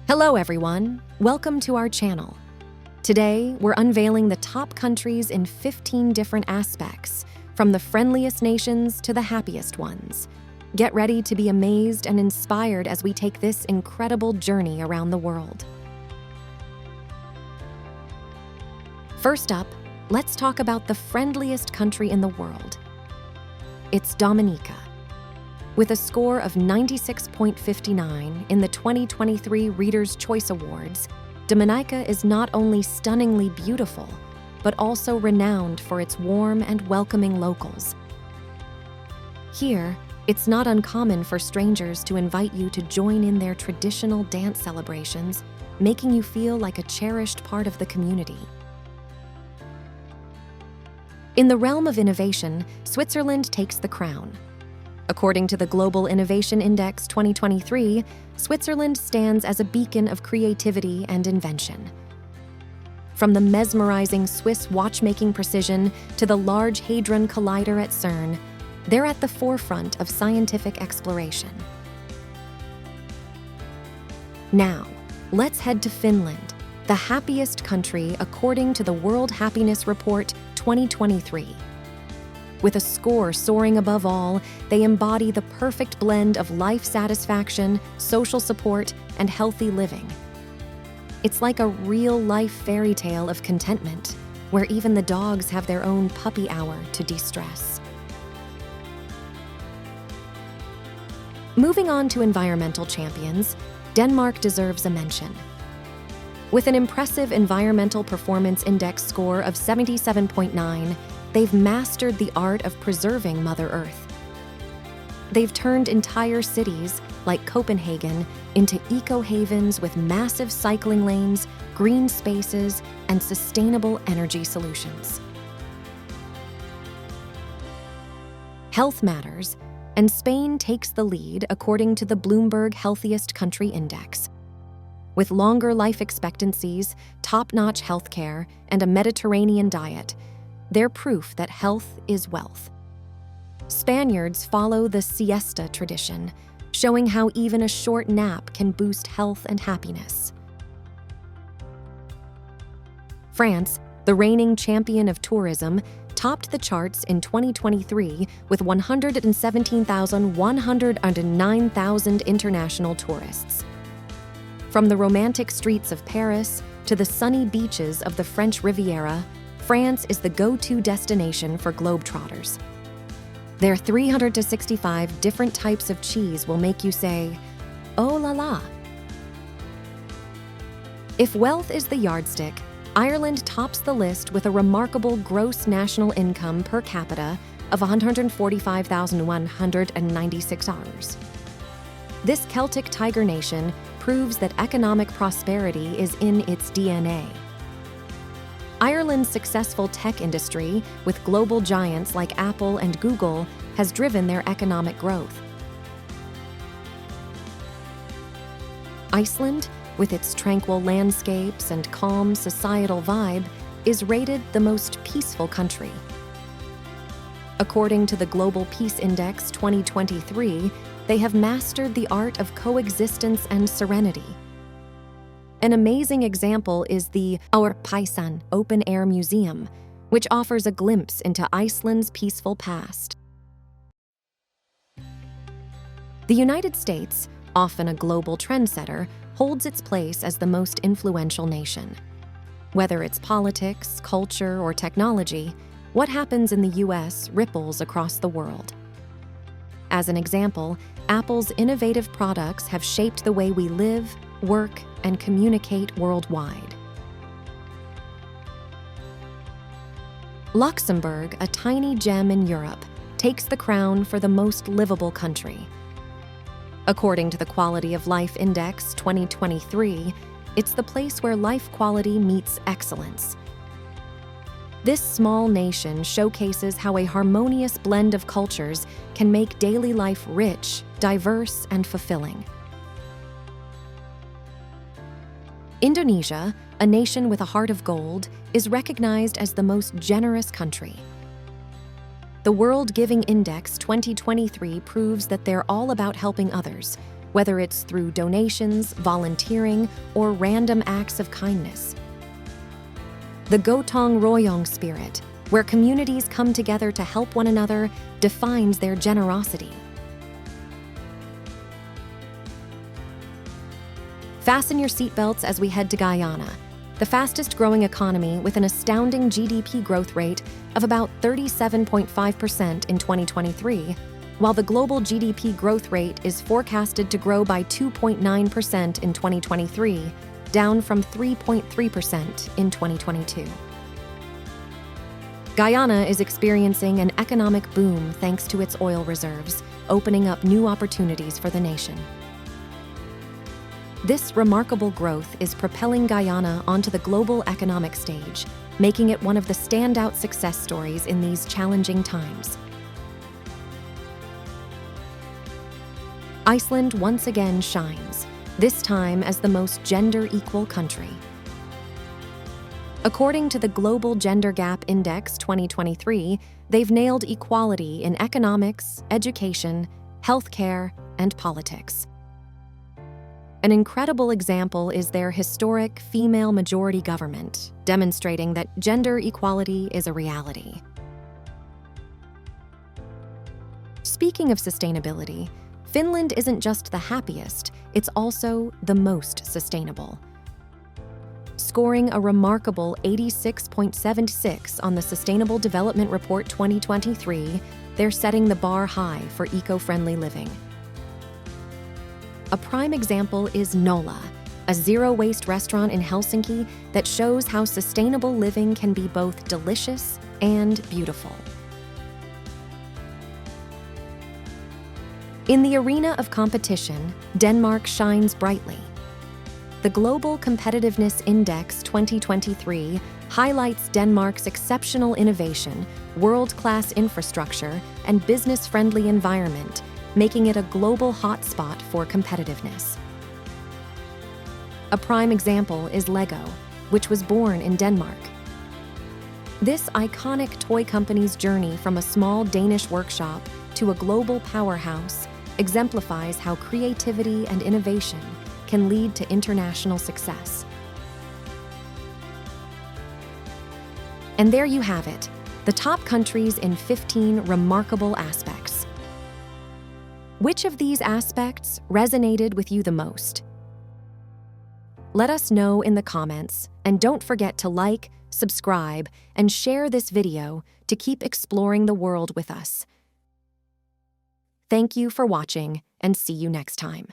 Hello everyone, welcome to our channel. Today, we're unveiling the top countries in 15 different aspects, from the friendliest nations to the happiest ones. Get ready to be amazed and inspired as we take this incredible journey around the world. First up, let's talk about the friendliest country in the world. It's Dominica. With a score of 96.59 in the 2023 Reader's Choice Awards, Dominica is not only stunningly beautiful, but also renowned for its warm and welcoming locals. Here, it's not uncommon for strangers to invite you to join in their traditional dance celebrations, making you feel like a cherished part of the community. In the realm of innovation, Switzerland takes the crown. According to the Global Innovation Index 2023, Switzerland stands as a beacon of creativity and invention. From the mesmerizing Swiss watchmaking precision to the Large Hadron Collider at CERN, they're at the forefront of scientific exploration. Now, let's head to Finland, the happiest country according to the World Happiness Report 2023. With a score soaring above all, they embody the perfect blend of life satisfaction, social support, and healthy living. It's like a real-life fairy tale of contentment, where even the dogs have their own puppy hour to de-stress. Moving on to environmental champions, Denmark deserves a mention. With an impressive Environmental Performance Index score of 77.9, they've mastered the art of preserving Mother Earth. They've turned entire cities, like Copenhagen, into eco-havens with massive cycling lanes, green spaces, and sustainable energy solutions. Health matters, and Spain takes the lead according to the Bloomberg Healthiest Country Index. With longer life expectancies, top-notch healthcare, and a Mediterranean diet, they're proof that health is wealth. Spaniards follow the siesta tradition, showing how even a short nap can boost health and happiness. France, the reigning champion of tourism, topped the charts in 2023 with 109,000 international tourists. From the romantic streets of Paris to the sunny beaches of the French Riviera, France is the go-to destination for globetrotters. Their 365 different types of cheese will make you say, "Oh la la." If wealth is the yardstick, Ireland tops the list with a remarkable gross national income per capita of $145,196. This Celtic tiger nation proves that economic prosperity is in its DNA. Ireland's successful tech industry, with global giants like Apple and Google, has driven their economic growth. Iceland, with its tranquil landscapes and calm societal vibe, is rated the most peaceful country. According to the Global Peace Index 2023, they have mastered the art of coexistence and serenity. An amazing example is the Our Paisan open-air museum, which offers a glimpse into Iceland's peaceful past. The United States, often a global trendsetter, holds its place as the most influential nation. Whether it's politics, culture, or technology, what happens in the US ripples across the world. As an example, Apple's innovative products have shaped the way we live, work, and communicate worldwide. Luxembourg, a tiny gem in Europe, takes the crown for the most livable country. According to the Quality of Life Index 2023, it's the place where life quality meets excellence. This small nation showcases how a harmonious blend of cultures can make daily life rich, diverse, and fulfilling. Indonesia, a nation with a heart of gold, is recognized as the most generous country. The World Giving Index 2023 proves that they're all about helping others, whether it's through donations, volunteering, or random acts of kindness. The Gotong Royong spirit, where communities come together to help one another, defines their generosity. Fasten your seatbelts as we head to Guyana, the fastest-growing economy with an astounding GDP growth rate of about 37.5% in 2023, while the global GDP growth rate is forecasted to grow by 2.9% in 2023, down from 3.3% in 2022. Guyana is experiencing an economic boom thanks to its oil reserves, opening up new opportunities for the nation. This remarkable growth is propelling Guyana onto the global economic stage, making it one of the standout success stories in these challenging times. Iceland once again shines, this time as the most gender-equal country. According to the Global Gender Gap Index 2023, they've nailed equality in economics, education, healthcare, and politics. An incredible example is their historic female-majority government, demonstrating that gender equality is a reality. Speaking of sustainability, Finland isn't just the happiest, it's also the most sustainable. Scoring a remarkable 86.76 on the Sustainable Development Report 2023, they're setting the bar high for eco-friendly living. A prime example is Nolla, a zero-waste restaurant in Helsinki that shows how sustainable living can be both delicious and beautiful. In the arena of competition, Denmark shines brightly. The Global Competitiveness Index 2023 highlights Denmark's exceptional innovation, world-class infrastructure, and business-friendly environment, making it a global hotspot for competitiveness. A prime example is Lego, which was born in Denmark. This iconic toy company's journey from a small Danish workshop to a global powerhouse exemplifies how creativity and innovation can lead to international success. And there you have it, the top countries in 15 remarkable aspects. Which of these aspects resonated with you the most? Let us know in the comments, and don't forget to like, subscribe, and share this video to keep exploring the world with us. Thank you for watching, and see you next time.